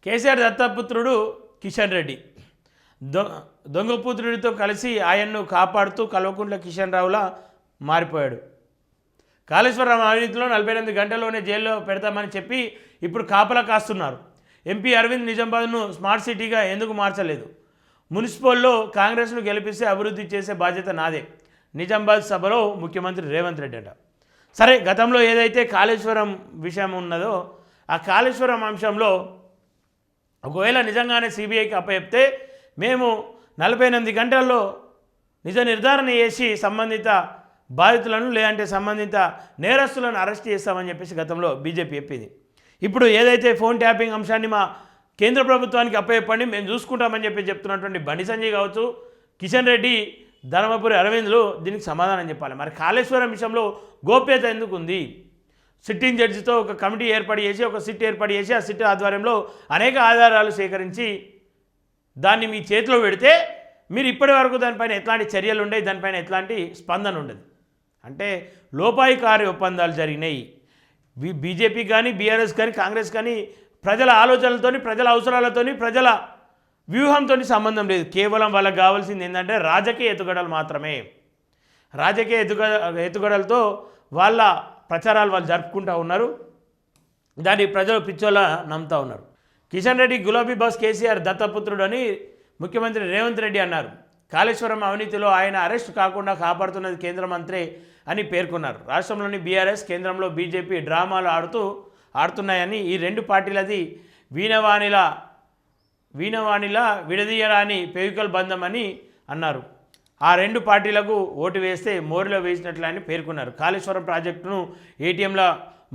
కేసీఆర్ దత్తపుత్రుడు కిషన్ రెడ్డి దొంగపుత్రుడితో కలిసి ఆయన్ను కాపాడుతూ కల్వకుంట్ల కిషన్ రావులా మారిపోయాడు. కాళేశ్వరం అవినీతిలో 48 గంటల్లోనే జైల్లో పెడతామని చెప్పి ఇప్పుడు కాపలా కాస్తున్నారు. ఎంపీ అరవింద్ నిజామాబాద్ను స్మార్ట్ సిటీగా ఎందుకు మార్చలేదు? మున్సిపల్లో కాంగ్రెస్ను గెలిపిస్తే అభివృద్ధి చేసే బాధ్యత నాదే. నిజామాబాద్ సభలో ముఖ్యమంత్రి రేవంత్ రెడ్డి అట. సరే, గతంలో ఏదైతే కాళేశ్వరం విషయం ఉన్నదో ఆ కాళేశ్వరం అంశంలో ఒకవేళ నిజంగానే సిబిఐకి అప్పచెప్తే మేము 48 గంటల్లో నిజ నిర్ధారణ చేసి సంబంధిత బాధితులను లేదంటే సంబంధిత నేరస్తులను అరెస్ట్ చేస్తామని చెప్పేసి గతంలో బీజేపీ చెప్పింది. ఇప్పుడు ఏదైతే ఫోన్ ట్యాపింగ్ అంశాన్ని మా కేంద్ర ప్రభుత్వానికి అప్పచెప్పండి, మేము చూసుకుంటామని చెప్పి చెప్తున్నటువంటి బండి సంజయ్ కావచ్చు, కిషన్ రెడ్డి, ధర్మపురి అరవింద్లు దీనికి సమాధానం చెప్పాలి. మరి కాళేశ్వరం విషయంలో గోప్యత ఎందుకు ఉంది? సిట్టింగ్ జడ్జితో ఒక కమిటీ ఏర్పాటు చేసి ఒక సిట్ ఏర్పాటు చేసి ఆ సిట్ ఆధ్వర్యంలో అనేక ఆధారాలు సేకరించి దాన్ని మీ చేతిలో పెడితే మీరు ఇప్పటి వరకు దానిపైన ఎట్లాంటి చర్యలు ఉండేవి, దానిపైన ఎట్లాంటి స్పందన ఉండదు. అంటే లోపాయికారి ఒప్పందాలు జరిగినాయి. బీజేపీ కానీ బీఆర్ఎస్ కానీ కాంగ్రెస్ కానీ ప్రజల ఆలోచనలతోని, ప్రజల అవసరాలతోని, ప్రజల వ్యూహంతో సంబంధం లేదు. కేవలం వాళ్ళకి కావాల్సింది ఏంటంటే రాజకీయ ఎత్తుగడలు మాత్రమే. రాజకీయ ఎత్తుగడలతో వాళ్ళ ప్రచారాలు వాళ్ళు జరుపుకుంటూ ఉన్నారు. దాన్ని ప్రజలు పిచ్చోలా నమ్ముతూ ఉన్నారు. కిషన్ రెడ్డి గులాబీ బాస్ కేసీఆర్ దత్తపుత్రుడు అని ముఖ్యమంత్రి రేవంత్ రెడ్డి అన్నారు. కాళేశ్వరం అవినీతిలో ఆయన అరెస్టు కాకుండా కాపాడుతున్నది కేంద్ర మంత్రి అని పేర్కొన్నారు. రాష్ట్రంలోని బీఆర్ఎస్, కేంద్రంలో బీజేపీ డ్రామాలు ఆడుతున్నాయని, ఈ రెండు పార్టీలది వీణవాణిలా విడదీయరాని పేవికల్ బంధం అని అన్నారు. ఆ రెండు పార్టీలకు ఓటు వేస్తే మోరిలో వేసినట్లని పేర్కొన్నారు. కాళేశ్వరం ప్రాజెక్టును ఏటీఎంలా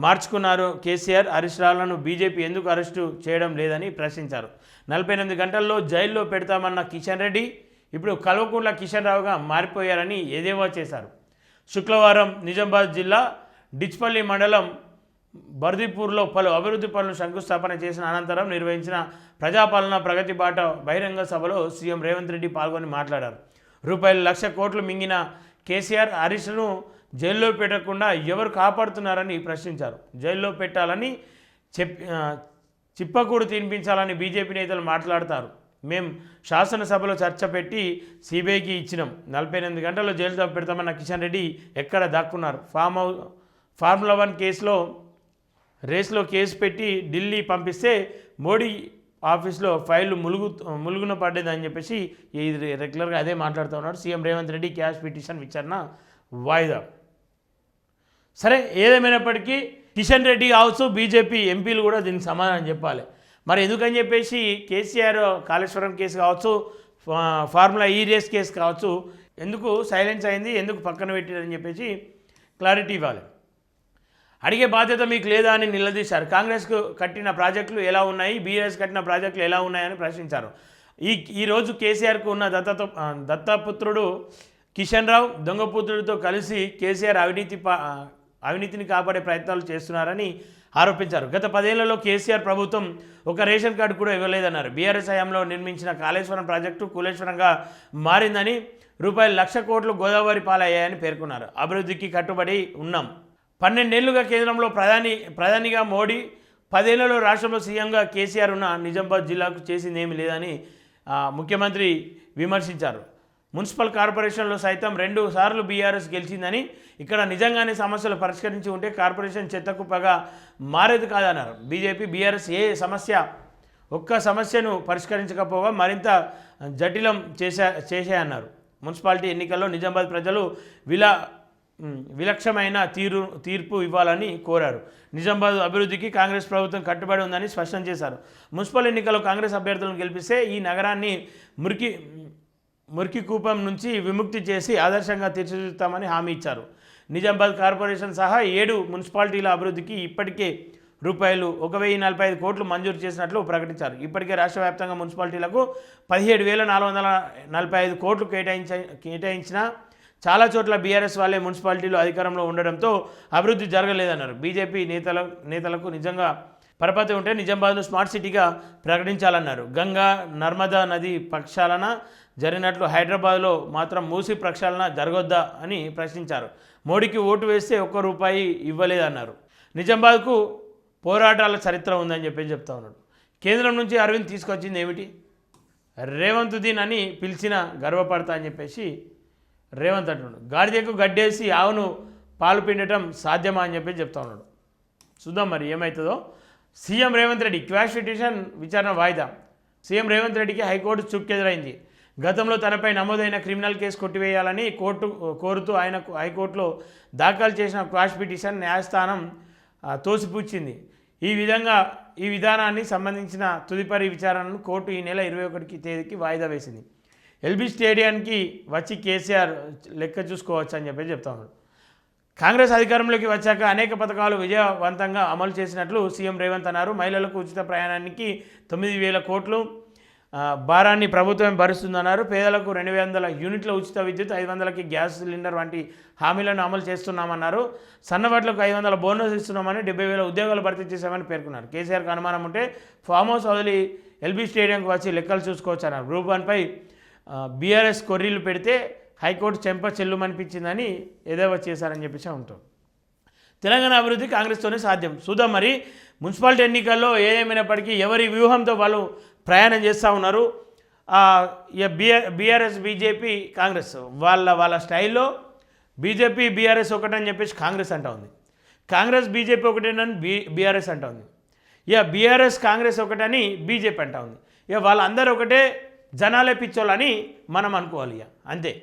మార్చుకున్నారు కేసీఆర్. అరెస్టులను బీజేపీ ఎందుకు అరెస్టు చేయడం లేదని ప్రశ్నించారు. 48 గంటల్లో జైల్లో పెడతామన్న కిషన్ రెడ్డి ఇప్పుడు కల్వకుంట్ల కిషన్ రావుగా మారిపోయారని ఎద్దేవా చేశారు. శుక్రవారం నిజామాబాద్ జిల్లా డిచ్పల్లి మండలం బర్దీపూర్లో పలు అభివృద్ధి పనులు శంకుస్థాపన చేసిన అనంతరం నిర్వహించిన ప్రజాపాలన ప్రగతి బాట బహిరంగ సభలో సీఎం రేవంత్ రెడ్డి పాల్గొని మాట్లాడారు. ₹1,00,000 కోట్లు మింగిన కేసీఆర్ అరెస్టును జైల్లో పెట్టకుండా ఎవరు కాపాడుతున్నారని ప్రశ్నించారు. జైల్లో పెట్టాలని చిప్పకూడు తినిపించాలని బీజేపీ నేతలు మాట్లాడతారు. మేం శాసనసభలో చర్చ పెట్టి సిబిఐకి ఇచ్చినాం. 48 గంటల్లో జైలు పెడతామన్న కిషన్ రెడ్డి ఎక్కడ దాక్కున్నారు? ఫార్ములా 1 రేస్లో కేసు పెట్టి ఢిల్లీ పంపిస్తే మోడీ ఆఫీస్లో ఫైళ్లు ములుగున పడ్డదని చెప్పేసి రెగ్యులర్గా అదే మాట్లాడుతూ ఉన్నాడు. CM Revanth Reddy cash petition విచారణ వాయిదా. సరే, ఏదేమైనప్పటికీ కిషన్ రెడ్డి కావచ్చు, బీజేపీ ఎంపీలు కూడా దీనికి సమాధానం చెప్పాలి. మరి ఎందుకని చెప్పేసి కేసీఆర్ కాళేశ్వరం కేసు కావచ్చు, ఫార్ములా రేస్ కేసు కావచ్చు ఎందుకు సైలెన్స్ అయింది, ఎందుకు పక్కన పెట్టారని చెప్పేసి క్లారిటీ ఇవ్వాలి. అడిగే బాధ్యత మీకు లేదా అని నిలదీశారు. కాంగ్రెస్కు కట్టిన ప్రాజెక్టులు ఎలా ఉన్నాయి, బీఆర్ఎస్ కట్టిన ప్రాజెక్టులు ఎలా ఉన్నాయని ప్రశ్నించారు. ఈరోజు కేసీఆర్కు ఉన్న దత్తపుత్రుడు కిషన్ రావు దొంగపుత్రుడితో కలిసి కేసీఆర్ అవినీతిని కాపాడే ప్రయత్నాలు చేస్తున్నారని ఆరోపించారు. గత 10 ఏళ్లలో కేసీఆర్ ప్రభుత్వం ఒక రేషన్ కార్డు కూడా ఇవ్వలేదన్నారు. బీఆర్ఎస్ హయాంలో నిర్మించిన కాళేశ్వరం ప్రాజెక్టు కులేశ్వరంగా మారిందని, ₹1,00,000 కోట్లు గోదావరి పాలయ్యాయని పేర్కొన్నారు. అభివృద్ధికి కట్టుబడి ఉన్నాం. 12 ఏళ్లుగా కేంద్రంలో ప్రధానిగా మోడీ, 10 ఏళ్లలో రాష్ట్రంలో సీఎంగా కేసీఆర్ ఉన్న నిజామాబాద్ జిల్లాకు చేసిందేమీ లేదని ముఖ్యమంత్రి విమర్శించారు. మున్సిపల్ కార్పొరేషన్లో సైతం 2 సార్లు బీఆర్ఎస్ గెలిచిందని, ఇక్కడ నిజంగానే సమస్యలు పరిష్కరించి ఉంటే కార్పొరేషన్ చెత్తకుప్పగా మారేది కాదన్నారు. బీజేపీ బీఆర్ఎస్ ఒక్క సమస్యను పరిష్కరించకపోగా మరింత జటిలం చేశాయన్నారు. మున్సిపాలిటీ ఎన్నికల్లో నిజామాబాద్ ప్రజలు విలక్షణమైన తీర్పు ఇవ్వాలని కోరారు. నిజామాబాద్ అభివృద్ధికి కాంగ్రెస్ ప్రభుత్వం కట్టుబడి ఉందని స్పష్టం చేశారు. మున్సిపల్ ఎన్నికల్లో కాంగ్రెస్ అభ్యర్థులను గెలిపిస్తే ఈ నగరాన్ని మురికి కూపం నుంచి విముక్తి చేసి ఆదర్శంగా తీర్చిదిద్దుతామని హామీ ఇచ్చారు. నిజామాబాద్ కార్పొరేషన్ సహా 7 మున్సిపాలిటీల అభివృద్ధికి ఇప్పటికే ₹1,045 కోట్లు మంజూరు చేసినట్లు ప్రకటించారు. ఇప్పటికే రాష్ట్ర వ్యాప్తంగా మున్సిపాలిటీలకు 17,445 కోట్లు కేటాయించిన చాలా చోట్ల బీఆర్ఎస్ వాళ్ళే మున్సిపాలిటీలు అధికారంలో ఉండడంతో అభివృద్ధి జరగలేదన్నారు. బీజేపీ నేతలకు నిజంగా పరపతి ఉంటే నిజామాబాద్ను స్మార్ట్ సిటీగా ప్రకటించాలన్నారు. గంగా నర్మదా నది ప్రక్షాళన జరిగినట్లు హైదరాబాద్లో మాత్రం మూసి ప్రక్షాళన జరగొద్దా అని ప్రశ్నించారు. మోడీకి ఓటు వేస్తే ₹1 ఇవ్వలేదన్నారు. నిజామాబాద్కు పోరాటాల చరిత్ర ఉందని చెప్తా ఉన్నాడు. కేంద్రం నుంచి అరవింద్ తీసుకొచ్చింది ఏమిటి? రేవంత్ దీన్ అని పిలిచిన గర్వపడతా అని చెప్పేసి రేవంత్ అంటున్నాడు. గాడిదకు గడ్డేసి ఆవును పాలు పిండటం సాధ్యమా అని చెప్పి చెప్తా ఉన్నాడు. చూద్దాం మరి ఏమవుతుందో. CM Revanth Reddy quash petition విచారణ వాయిదా. సీఎం రేవంత్ రెడ్డికి హైకోర్టు చుక్కెదురైంది. గతంలో తనపై నమోదైన క్రిమినల్ కేసు కొట్టివేయాలని కోరుతూ ఆయన హైకోర్టులో దాఖలు చేసిన క్వాష్ పిటిషన్ న్యాయస్థానం తోసిపుచ్చింది. ఈ విధానాన్ని సంబంధించిన తదుపరి విచారణను కోర్టు ఈ నెల 21 తేదీకి వాయిదా వేసింది. ఎల్బీ స్టేడియానికి వచ్చి కేసీఆర్ లెక్క చూసుకోవచ్చు అని చెప్పి చెప్తా ఉన్నాడు. కాంగ్రెస్ అధికారంలోకి వచ్చాక అనేక పథకాలు విజయవంతంగా అమలు చేసినట్లు సీఎం రేవంత్ అన్నారు. మహిళలకు ఉచిత ప్రయాణానికి 9,000 కోట్లు భారాన్ని ప్రభుత్వం భరిస్తుందన్నారు. పేదలకు 200 యూనిట్ల ఉచిత విద్యుత్, 500కి గ్యాస్ సిలిండర్ వంటి హామీలను అమలు చేస్తున్నామన్నారు. సన్నబట్లకు 500 బోనస్ ఇస్తున్నామని 70,000 ఉద్యోగాలు భర్తీ చేశామని పేర్కొన్నారు. కేసీఆర్కి అనుమానం ఉంటే ఫామ్ హౌస్ వదిలి ఎల్బీ స్టేడియంకి వచ్చి లెక్కలు చూసుకోవచ్చన్నారు. గ్రూప్ 1పై బీఆర్ఎస్ కొర్రీలు పెడితే హైకోర్టు చెంప చెల్లుమనిపించిందని ఎదేవా చేశారని చెప్పేసి ఉంటాం. తెలంగాణ అభివృద్ధి కాంగ్రెస్తోనే సాధ్యం. చూద్దాం మరి మున్సిపాలిటీ ఎన్నికల్లో ఏదేమైనప్పటికీ ఎవరి వ్యూహంతో వాళ్ళు ప్రయాణం చేస్తూ ఉన్నారు. బీఆర్ఎస్ బీజేపీ కాంగ్రెస్ వాళ్ళ స్టైల్లో బీజేపీ బీఆర్ఎస్ ఒకటని చెప్పేసి కాంగ్రెస్ అంటా ఉంది. కాంగ్రెస్ బీజేపీ ఒకటేనని బీఆర్ఎస్ అంటా ఉంది. బీఆర్ఎస్ కాంగ్రెస్ ఒకటని బీజేపీ అంటా ఉంది. వాళ్ళందరూ ఒకటే, జనాలే పిచ్చోళ్ళని మనం అనుకోవాలి. అంతే.